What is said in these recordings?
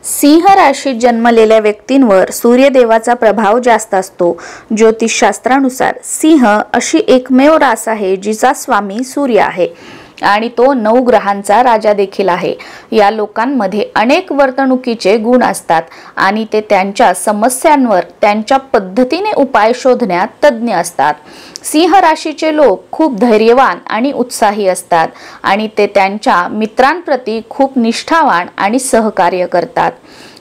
सिंह राशीत जन्मलेल्या व्यक्तींवर सूर्यदेवाचा प्रभाव जास्त असतो। ज्योतिषशास्त्रानुसार सिंह अशी एकमेव रास आहे जिचा स्वामी सूर्य आहे आणि तो 9 ग्रहांचा राजा देखील आहे। या लोकांमध्ये अनेक वर्तणुकीचे गुण असतात आणि ते त्यांच्या समस्यांवर त्यांच्या पद्धतीने उपाय शोधण्यात तज्ञ असतात। सिंह राशीचे लोक खूप धैर्यवान आणि उत्साही असतात आणि ते त्यांच्या मित्रांप्रती खूप निष्ठावान आणि सहकार्य करतात।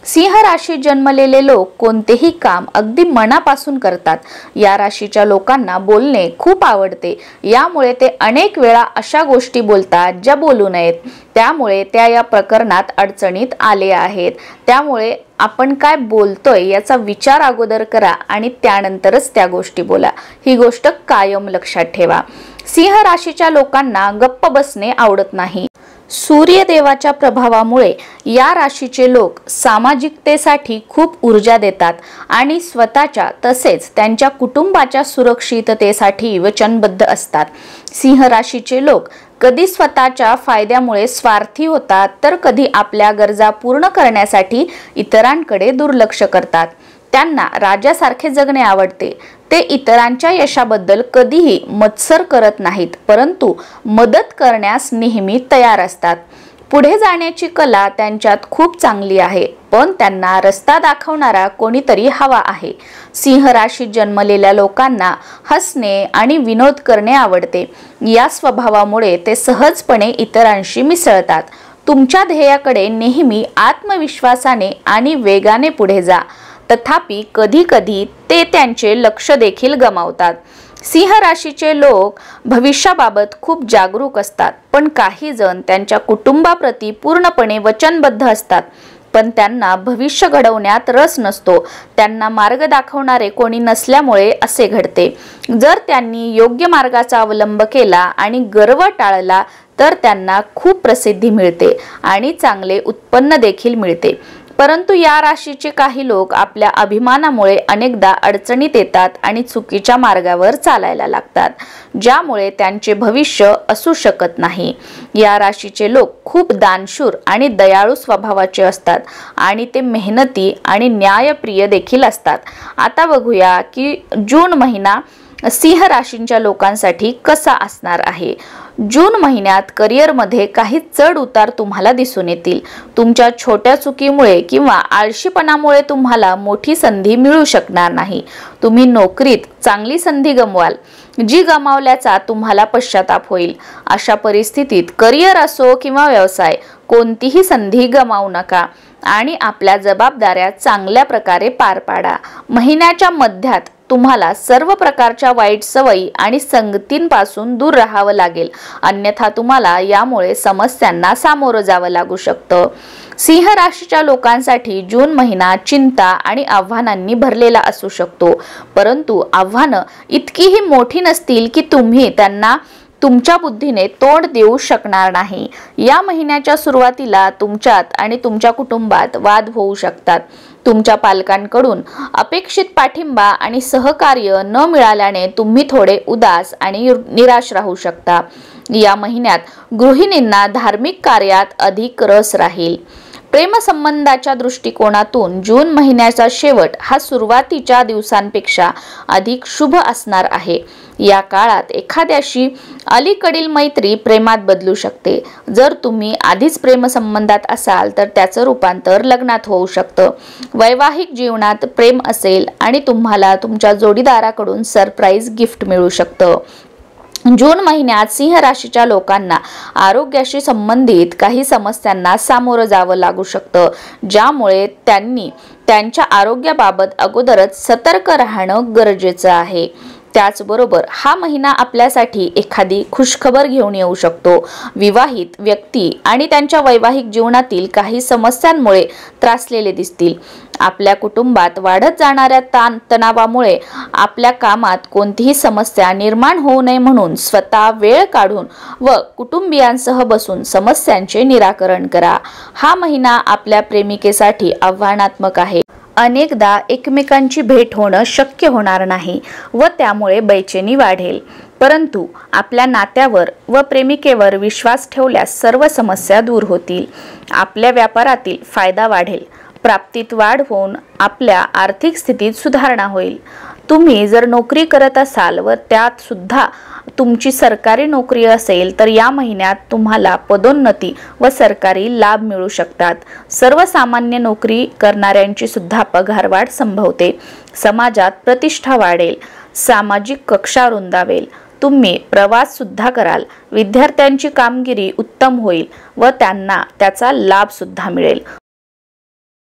सिंह राशीत जन्मलेले लोक कोणतेही काम अगदी मनापासून करतात। या राशीच्या लोकांना बोलणे खूप आवडते, यामुळे ते अनेक वेळा अशा गोष्टी बोलतात ज्या बोलू नयेत, त्यामुळे त्या या प्रकरणात अडचणीत आले आहेत। त्यामुळे आपण काय बोलतोय याचा विचार अगोदर करा आणि त्यानंतरच त्या गोष्टी बोला, ही गोष्ट कायम लक्षात ठेवा। सिंह राशीच्या लोकांना गप्प बसणे आवडत नाही। सूर्यदेवाच्या प्रभावामुळे या राशीचे लोक सामाजिकतेसाठी खूप ऊर्जा देतात आणि स्वतःच्या तसेच त्यांच्या कुटुंबाच्या सुरक्षिततेसाठी वचनबद्ध असतात। सिंह राशीचे लोक कधी स्वतःच्या फायद्यामुळे स्वार्थी होतात तर कधी आपल्या गरजा पूर्ण करण्यासाठी इतरांकडे दुर्लक्ष करतात। त्यांना राजासारखे जगणे आवडते। ते इतरांच्या यशाबद्दल कधीही मत्सर करत नाहीत, परंतु मदत करण्यास नेहमी तयार असतात। पुढे जाण्याची कला त्यांच्यात खूप चांगली आहे, पण त्यांना रस्ता दाखवणारा कोणीतरी हवा आहे। सिंह राशीत जन्मलेल्या लोकांना हसणे आणि विनोद करणे आवडते। या स्वभावामुळे ते सहजपणे इतरांशी मिसळतात। तुमच्या ध्येयाकडे नेहमी आत्मविश्वासाने आणि वेगाने पुढे जा, तथापि कधी-कधी ते त्यांचे लक्ष देखील गमावतात। सिंह राशीचे लोक भविष्याबाबत खूप जागरूक असतात, पण काही जण त्यांच्या कुटुंबाप्रती पूर्णपणे वचनबद्ध असतात, पण त्यांना भविष्य घडवण्यात रस नसतो। त्यांना मार्ग दाखवणारे कोणी नसल्यामुळे असे घडते। जर त्यांनी योग्य मार्गाचा अवलंब केला आणि गर्व टाळला तर त्यांना खूप प्रसिद्धी मिळते आणि चांगले उत्पन्न देखील मिळते। परंतु या राशीचे काही लोक आपल्या अभिमानामुळे अनेकदा अडचणीत येतात आणि चुकीच्या मार्गावर चालायला लागतात, ज्यामुळे त्यांचे भविष्य असू शकत नाही। या राशीचे लोक खूप दानशूर आणि दयाळू स्वभावाचे असतात आणि ते मेहनती आणि न्यायप्रिय देखील असतात। आता बघूया की जून महिना सिंह राशीच्या लोकांसाठी कसा असणार आहे। जून महिन्यात करिअरमध्ये काही चढ उतार तुम्हाला दिसून येतील। तुमच्या छोट्या चुकीमुळे किंवा आळशीपणामुळे तुम्हाला मोठी संधी मिळू शकणार नाही। तुम्ही नोकरीत चांगली संधी गमवाल, जी गमावल्याचा तुम्हाला पश्चाताप होईल। अशा परिस्थितीत करिअर असो किंवा व्यवसाय, कोणतीही संधी गमावू नका आणि आपल्या जबाबदाऱ्या चांगल्या प्रकारे पार पाडा। महिन्याच्या मध्यात तुम्हाला सर्व प्रकारच्या वाईट सवयी आणि संगतींपासून दूर राहावं लागेल, अन्यथा तुम्हाला यामुळे समस्यांना सामोरं जावं लागू शकतं। सिंह राशीच्या लोकांसाठी जून महिना चिंता आणि आव्हानांनी भरलेला असू शकतो, परंतु आव्हानं इतकीही मोठी नसतील की तुम्ही त्यांना तुमच्या बुद्धीने तोंड देऊ शकणार नाही। या महिन्याच्या सुरुवातीला तुमच्यात आणि तुमच्या कुटुंबात वाद होऊ शकतात। तुमच्या पालकांकडून अपेक्षित पाठिंबा आणि सहकार्य न मिळाल्याने तुम्ही थोडे उदास आणि निराश राहू शकता। या महिन्यात गृहिणींना धार्मिक कार्यात अधिक रस राहील। प्रेमसंबंधाच्या दृष्टिकोनातून जून महिन्याचा शेवट हा सुरुवातीच्या दिवसांपेक्षा अधिक शुभ असणार आहे। या काळात एखाद्याशी अलीकडील मैत्री प्रेमात बदलू शकते। जर तुम्ही आधीच प्रेमसंबंधात असाल तर त्याचं रूपांतर लग्नात होऊ शकतं। वैवाहिक जीवनात प्रेम असेल आणि तुम्हाला तुमच्या जोडीदाराकडून सरप्राईज गिफ्ट मिळू शकतं। जून महिन्यात सिंह राशीच्या लोकांना आरोग्याशी संबंधित काही समस्यांना सामोरं जावं लागू शकतं, ज्यामुळे त्यांनी त्यांच्या आरोग्याबाबत अगोदरच सतर्क राहणं गरजेचं आहे। त्याचबरोबर हा महिना आपल्यासाठी एखादी खुशखबर घेऊन येऊ शकतो। विवाहित व्यक्ती आणि त्यांच्या वैवाहिक जीवनातील काही समस्यांमुळे त्रासलेले दिसतील। आपल्या कुटुंबात वाढत जाणाऱ्या तणावामुळे आपल्या कामात कोणतीही समस्या निर्माण होऊ नये म्हणून स्वतः वेळ काढून व कुटुंबियांसह बसून समस्यांचे निराकरण करा। हा महिना आपल्या प्रेमिकेसाठी आव्हानात्मक आहे। अनेकदा एकमेकांची भेट होणं शक्य होणार नाही व त्यामुळे बेचैनी वाढेल, परंतु आपल्या नात्यावर व प्रेमिकेवर विश्वास ठेवल्यास सर्व समस्या दूर होतील। आपल्या व्यापारातील फायदा वाढेल। प्राप्तीत वाढ होऊन आपल्या आर्थिक स्थितीत सुधारणा होईल। तुम्ही जर नोकरी करत असाल व त्यात सुद्धा तुमची सरकारी नोकरी असेल तर या महिन्यात तुम्हाला पदोन्नती व सरकारी लाभ मिळू शकतात। सर्वसामान्य नोकरी करणाऱ्यांची सुद्धा पगारवाढ संभवते। समाजात प्रतिष्ठा वाढेल, सामाजिक कक्षा रुंदावेल, तुम्ही प्रवास सुद्धा कराल। विद्यार्थ्यांची कामगिरी उत्तम होईल व त्यांना त्याचा लाभ सुद्धा मिळेल।